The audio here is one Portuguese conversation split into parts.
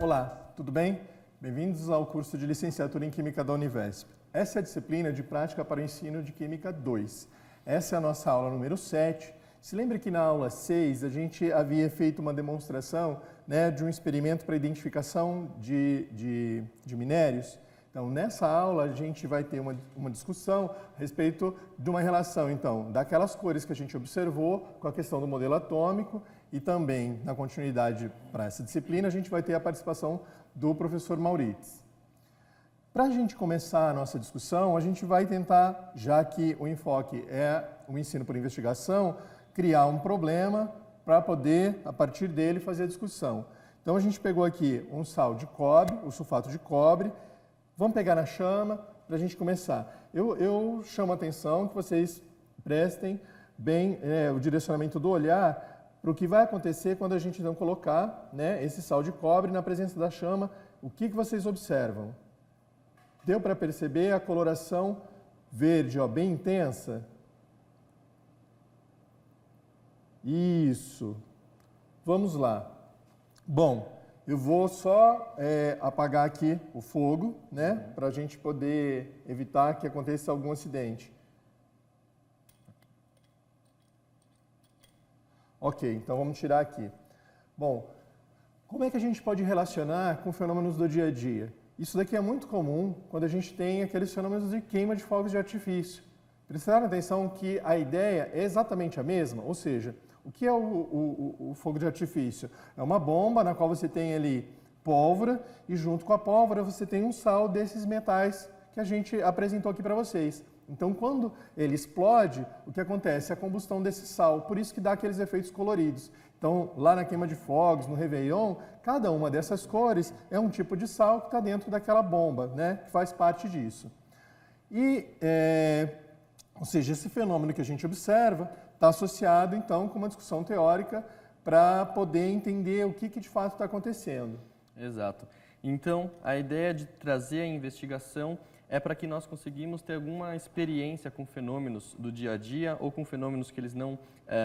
Olá, tudo bem? Bem-vindos ao curso de Licenciatura em Química da Univesp. Essa é a disciplina de Prática para o Ensino de Química 2. Essa é a nossa aula número 7. Se lembra que na aula 6 a gente havia feito uma demonstração, de um experimento para identificação de minérios? Então, nessa aula a gente vai ter uma discussão a respeito de uma relação, então, daquelas cores que a gente observou com a questão do modelo atômico e também, na continuidade para essa disciplina, a gente vai ter a participação do professor Maurício. Para a gente começar a nossa discussão, a gente vai tentar, já que o enfoque é o ensino por investigação, criar um problema para poder, a partir dele, fazer a discussão. Então, a gente pegou aqui um sal de cobre, o sulfato de cobre. Vamos pegar na chama para a gente começar. Eu chamo a atenção que vocês prestem bem o direcionamento do olhar para o que vai acontecer quando a gente então colocar esse sal de cobre na presença da chama. O que vocês observam? Deu para perceber a coloração verde, bem intensa? Isso. Vamos lá. Bom, eu vou só apagar aqui o fogo, para a gente poder evitar que aconteça algum acidente. Ok, então vamos tirar aqui. Bom, como é que a gente pode relacionar com fenômenos do dia a dia? Isso daqui é muito comum quando a gente tem aqueles fenômenos de queima de fogos de artifício. Prestaram atenção que a ideia é exatamente a mesma, ou seja, o que é o fogo de artifício? É uma bomba na qual você tem ali pólvora e junto com a pólvora você tem um sal desses metais que a gente apresentou aqui para vocês. Então, quando ele explode, o que acontece? É a combustão desse sal, por isso que dá aqueles efeitos coloridos. Então, lá na queima de fogos, no Réveillon, cada uma dessas cores é um tipo de sal que está dentro daquela bomba, que faz parte disso. E, ou seja, esse fenômeno que a gente observa está associado, então, com uma discussão teórica para poder entender o que de fato está acontecendo. Exato. Então, a ideia de trazer a investigação é para que nós conseguimos ter alguma experiência com fenômenos do dia a dia ou com fenômenos que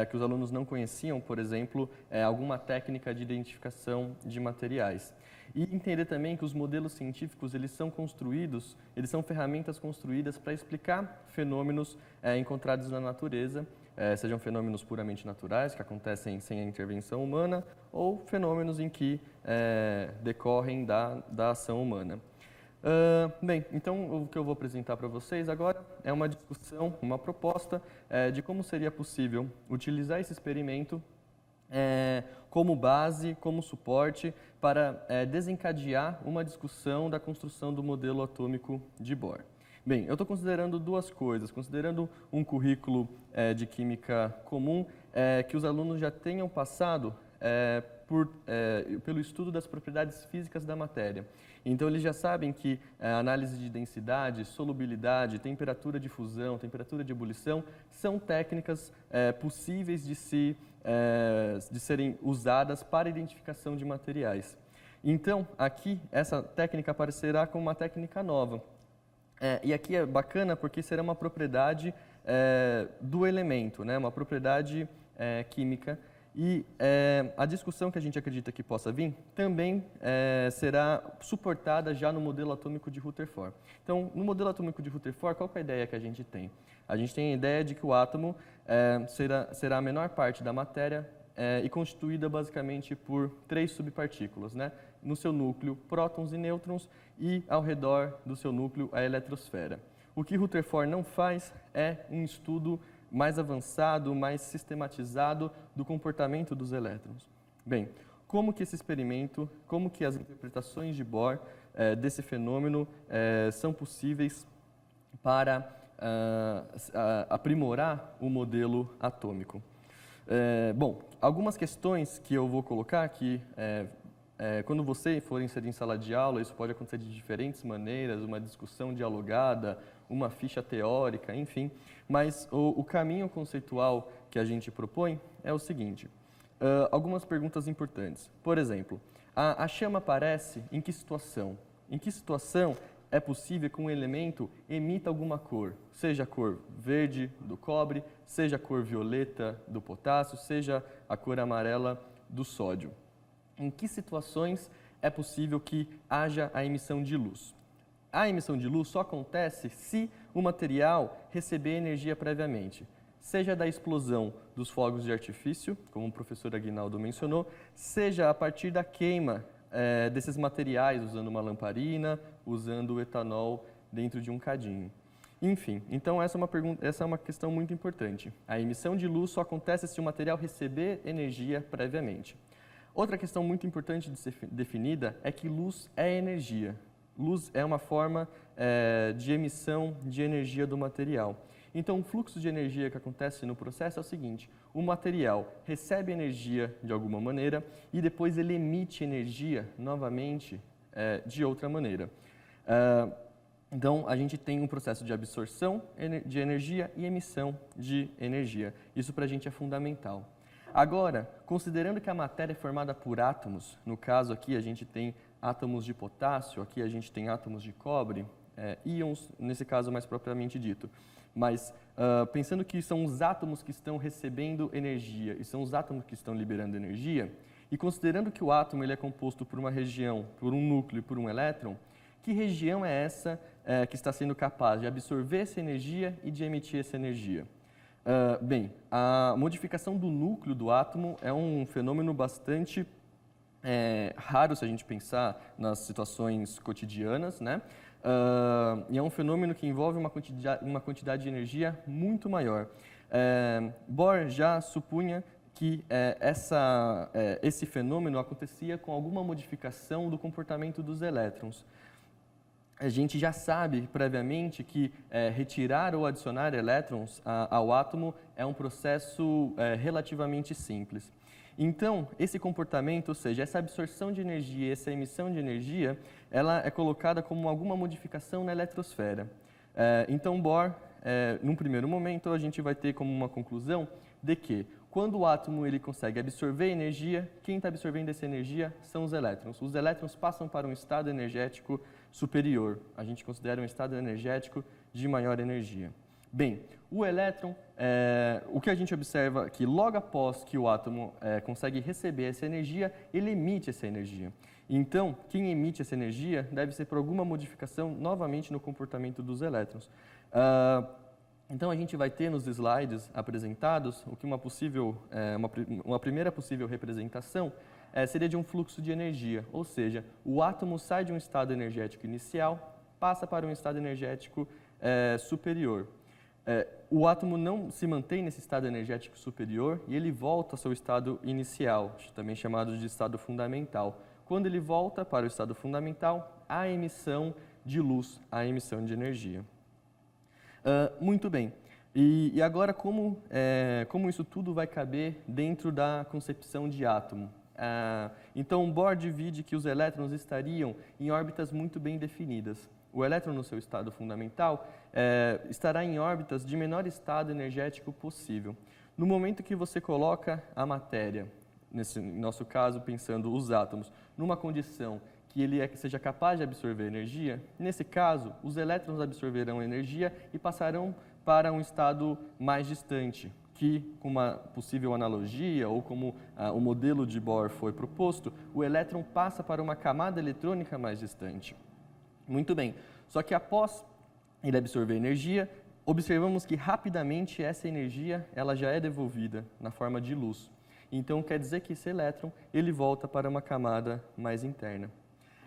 que os alunos não conheciam, por exemplo, alguma técnica de identificação de materiais. E entender também que os modelos científicos, eles são ferramentas construídas para explicar fenômenos encontrados na natureza, sejam fenômenos puramente naturais, que acontecem sem a intervenção humana, ou fenômenos em que decorrem da ação humana. Bem, então o que eu vou apresentar para vocês agora é uma discussão, uma proposta de como seria possível utilizar esse experimento como base, como suporte para desencadear uma discussão da construção do modelo atômico de Bohr. Bem, eu estou considerando duas coisas, considerando um currículo de química comum que os alunos já tenham passado pelo estudo das propriedades físicas da matéria. Então, eles já sabem que a análise de densidade, solubilidade, temperatura de fusão, temperatura de ebulição são técnicas possíveis de serem usadas para identificação de materiais. Então, aqui, essa técnica aparecerá como uma técnica nova. E aqui é bacana porque será uma propriedade do elemento, uma propriedade química. E a discussão que a gente acredita que possa vir também será suportada já no modelo atômico de Rutherford. Então, no modelo atômico de Rutherford, qual que é a ideia que a gente tem? A gente tem a ideia de que o átomo será a menor parte da matéria e constituída basicamente por 3 subpartículas. No seu núcleo, prótons e nêutrons, e ao redor do seu núcleo, a eletrosfera. O que Rutherford não faz é um estudo mais avançado, mais sistematizado do comportamento dos elétrons. Bem, como que esse experimento, como que as interpretações de Bohr desse fenômeno são possíveis para aprimorar o modelo atômico? Bom, algumas questões que eu vou colocar aqui, quando você for inserir em sala de aula, isso pode acontecer de diferentes maneiras, uma discussão dialogada, uma ficha teórica, enfim, mas o caminho conceitual que a gente propõe é o seguinte, algumas perguntas importantes. Por exemplo, a chama aparece em que situação? Em que situação é possível que um elemento emita alguma cor, seja a cor verde do cobre, seja a cor violeta do potássio, seja a cor amarela do sódio? Em que situações é possível que haja a emissão de luz. A emissão de luz só acontece se o material receber energia previamente, seja da explosão dos fogos de artifício, como o professor Aguinaldo mencionou, seja a partir da queima desses materiais, usando uma lamparina, usando o etanol dentro de um cadinho. Enfim, então essa é uma questão muito importante. A emissão de luz só acontece se o material receber energia previamente. Outra questão muito importante de ser definida é que luz é energia. Luz é uma forma de emissão de energia do material. Então, o fluxo de energia que acontece no processo é o seguinte: o material recebe energia de alguma maneira e depois ele emite energia novamente de outra maneira. Então, a gente tem um processo de absorção de energia e emissão de energia. Isso para a gente é fundamental. Agora, considerando que a matéria é formada por átomos, no caso aqui a gente tem átomos de potássio, aqui a gente tem átomos de cobre, íons, nesse caso mais propriamente dito. Mas pensando que são os átomos que estão recebendo energia e são os átomos que estão liberando energia, e considerando que o átomo ele é composto por uma região, por um núcleo e por um elétron, que região é essa que está sendo capaz de absorver essa energia e de emitir essa energia? Bem, a modificação do núcleo do átomo é um fenômeno bastante raro se a gente pensar nas situações cotidianas, né? E é um fenômeno que envolve uma quantidade de energia muito maior. Bohr já supunha que esse fenômeno acontecia com alguma modificação do comportamento dos elétrons. A gente já sabe previamente que retirar ou adicionar elétrons ao átomo é um processo relativamente simples. Então, esse comportamento, ou seja, essa absorção de energia, essa emissão de energia, ela é colocada como alguma modificação na eletrosfera. Então, Bohr, num primeiro momento, a gente vai ter como uma conclusão de que, quando o átomo ele consegue absorver energia, quem está absorvendo essa energia são os elétrons. Os elétrons passam para um estado energético superior. A gente considera um estado energético de maior energia. Bem, o elétron, o que a gente observa é que logo após que o átomo consegue receber essa energia, ele emite essa energia. Então, quem emite essa energia deve ser por alguma modificação novamente no comportamento dos elétrons. Então, a gente vai ter nos slides apresentados o que uma primeira possível representação seria de um fluxo de energia, ou seja, o átomo sai de um estado energético inicial, passa para um estado energético superior. O átomo não se mantém nesse estado energético superior e ele volta ao seu estado inicial, também chamado de estado fundamental. Quando ele volta para o estado fundamental, há emissão de luz, há emissão de energia. Muito bem. E agora, como isso tudo vai caber dentro da concepção de átomo? Então, Bohr divide que os elétrons estariam em órbitas muito bem definidas. O elétron, no seu estado fundamental, estará em órbitas de menor estado energético possível. No momento que você coloca a matéria, nesse nosso caso, pensando os átomos, numa condição que ele seja capaz de absorver energia, nesse caso, os elétrons absorverão energia e passarão para um estado mais distante, que, com uma possível analogia, ou como o modelo de Bohr foi proposto, o elétron passa para uma camada eletrônica mais distante. Muito bem, só que após ele absorver energia, observamos que rapidamente essa energia ela já é devolvida na forma de luz. Então, quer dizer que esse elétron ele volta para uma camada mais interna.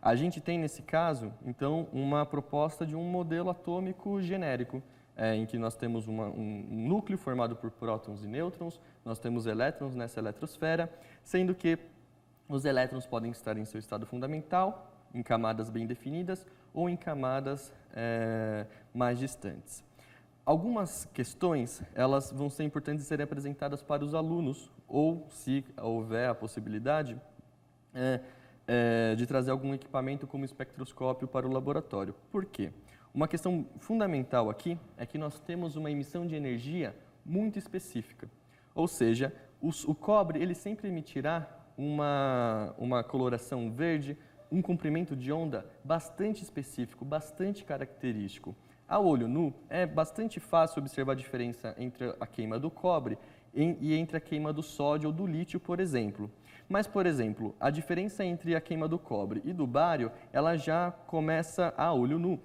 A gente tem, nesse caso, então, uma proposta de um modelo atômico genérico, em que nós temos um núcleo formado por prótons e nêutrons, nós temos elétrons nessa eletrosfera, sendo que os elétrons podem estar em seu estado fundamental, em camadas bem definidas, ou em camadas mais distantes. Algumas questões elas vão ser importantes de serem apresentadas para os alunos, ou, se houver a possibilidade, de trazer algum equipamento como espectroscópio para o laboratório. Por quê? Uma questão fundamental aqui é que nós temos uma emissão de energia muito específica. Ou seja, o cobre ele sempre emitirá uma coloração verde, um comprimento de onda bastante específico, bastante característico. A olho nu, é bastante fácil observar a diferença entre a queima do cobre e entre a queima do sódio ou do lítio, por exemplo. Mas, por exemplo, a diferença entre a queima do cobre e do bário, ela já começa a olho nu,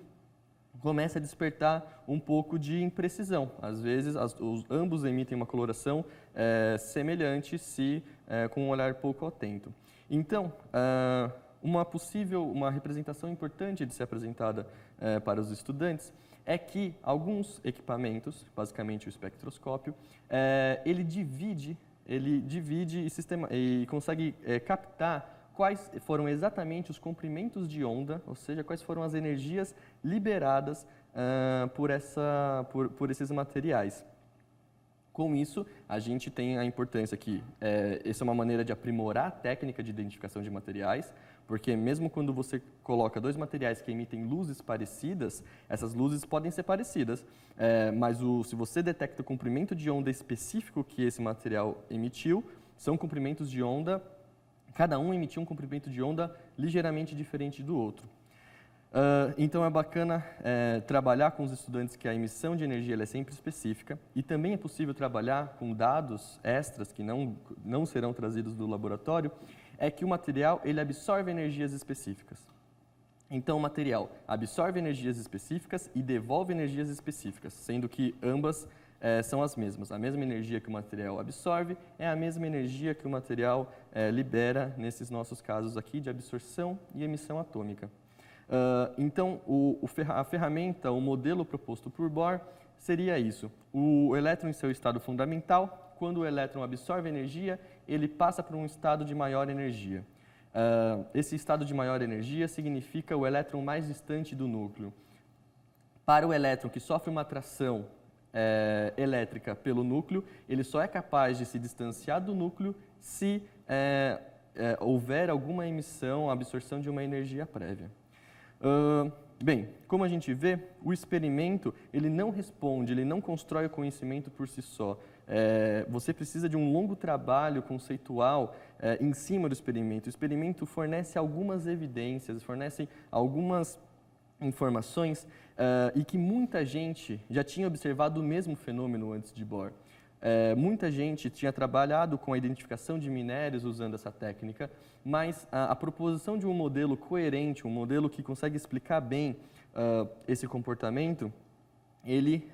começa a despertar um pouco de imprecisão. Às vezes, ambos emitem uma coloração semelhante, com um olhar pouco atento. Então, uma representação importante de ser apresentada para os estudantes é que alguns equipamentos, basicamente o espectroscópio, ele divide e consegue captar quais foram exatamente os comprimentos de onda, ou seja, quais foram as energias liberadas por esses materiais. Com isso, a gente tem a importância que essa é uma maneira de aprimorar a técnica de identificação de materiais, porque mesmo quando você coloca dois materiais que emitem luzes parecidas, essas luzes podem ser parecidas, mas se você detecta o comprimento de onda específico que esse material emitiu, são comprimentos de onda, cada um emitiu um comprimento de onda ligeiramente diferente do outro. Então é bacana trabalhar com os estudantes que a emissão de energia ela é sempre específica e também é possível trabalhar com dados extras que não serão trazidos do laboratório, é que o material ele absorve energias específicas. Então o material absorve energias específicas e devolve energias específicas, sendo que ambas são as mesmas. A mesma energia que o material absorve é a mesma energia que o material libera nesses nossos casos aqui de absorção e emissão atômica. Então, a ferramenta, o modelo proposto por Bohr seria isso. O elétron em seu estado fundamental, quando o elétron absorve energia, ele passa para um estado de maior energia. Esse estado de maior energia significa o elétron mais distante do núcleo. Para o elétron que sofre uma atração elétrica pelo núcleo, ele só é capaz de se distanciar do núcleo se houver alguma emissão, absorção de uma energia prévia. Bem, como a gente vê, o experimento ele não responde, ele não constrói o conhecimento por si só. Você precisa de um longo trabalho conceitual em cima do experimento. O experimento fornece algumas evidências, fornece algumas informações e que muita gente já tinha observado o mesmo fenômeno antes de Bohr. Muita gente tinha trabalhado com a identificação de minérios usando essa técnica, mas a proposição de um modelo coerente, um modelo que consegue explicar bem esse comportamento, ele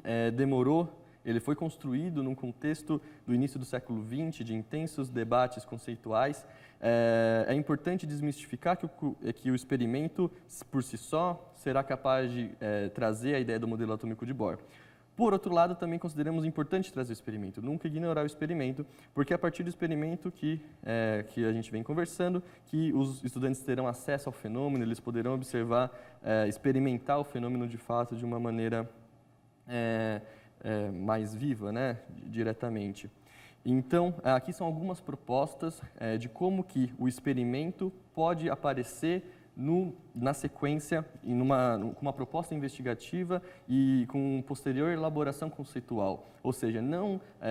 foi construído num contexto do início do século XX, de intensos debates conceituais. É importante desmistificar que o experimento, por si só, será capaz de trazer a ideia do modelo atômico de Bohr. Por outro lado, também consideramos importante trazer o experimento, nunca ignorar o experimento, porque é a partir do experimento que a gente vem conversando, que os estudantes terão acesso ao fenômeno, eles poderão observar, experimentar o fenômeno de fato de uma maneira mais viva, né, diretamente. Então, aqui são algumas propostas de como que o experimento pode aparecer na sequência, com uma proposta investigativa e com posterior elaboração conceitual. Ou seja,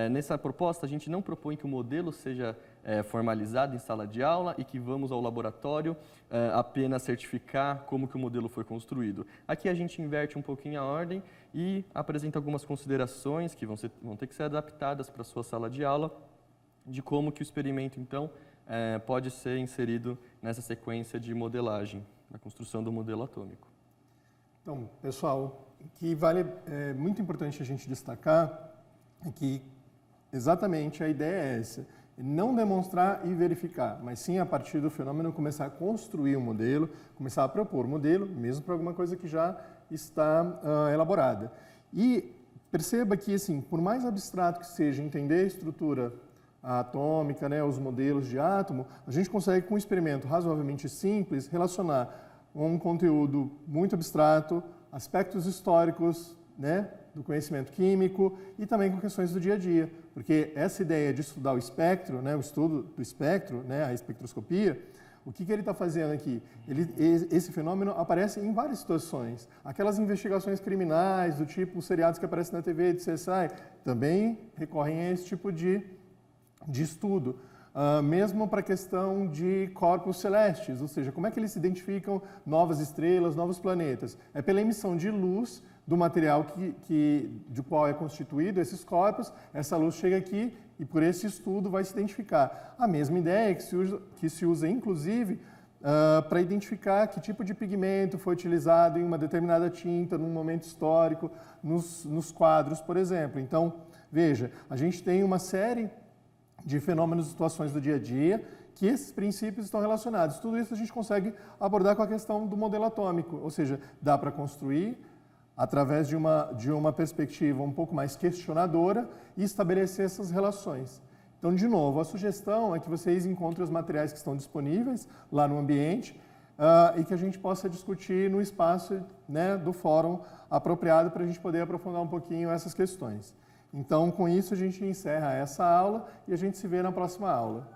nessa proposta a gente não propõe que o modelo seja formalizado em sala de aula e que vamos ao laboratório apenas certificar como que o modelo foi construído. Aqui a gente inverte um pouquinho a ordem e apresenta algumas considerações que vão ter que ser adaptadas para a sua sala de aula, de como que o experimento, então, pode ser inserido nessa sequência de modelagem, na construção do modelo atômico. Então, pessoal, o que é muito importante a gente destacar é que exatamente a ideia é essa, não demonstrar e verificar, mas sim a partir do fenômeno começar a construir um modelo, começar a propor um modelo, mesmo para alguma coisa que já está elaborada. E perceba que, assim, por mais abstrato que seja entender a estrutura atômica, né, os modelos de átomo, a gente consegue, com um experimento razoavelmente simples, relacionar um conteúdo muito abstrato, aspectos históricos, né, do conhecimento químico e também com questões do dia a dia. Porque essa ideia de estudar o espectro, né, o estudo do espectro, né, a espectroscopia, o que ele está fazendo aqui? Esse fenômeno aparece em várias situações. Aquelas investigações criminais, do tipo os seriados que aparecem na TV de CSI, também recorrem a esse tipo de estudo. mesmo para a questão de corpos celestes, ou seja, como é que eles identificam novas estrelas, novos planetas? É pela emissão de luz do material de qual é constituído esses corpos, essa luz chega aqui e por esse estudo vai se identificar. A mesma ideia que se usa inclusive, para identificar que tipo de pigmento foi utilizado em uma determinada tinta, num momento histórico, nos quadros, por exemplo. Então, veja, a gente tem uma série de fenômenos e situações do dia a dia que esses princípios estão relacionados. Tudo isso a gente consegue abordar com a questão do modelo atômico, ou seja, dá para construir através de uma perspectiva um pouco mais questionadora e estabelecer essas relações. Então, de novo, a sugestão é que vocês encontrem os materiais que estão disponíveis lá no ambiente e que a gente possa discutir no espaço, né, do fórum apropriado para a gente poder aprofundar um pouquinho essas questões. Então, com isso, a gente encerra essa aula e a gente se vê na próxima aula.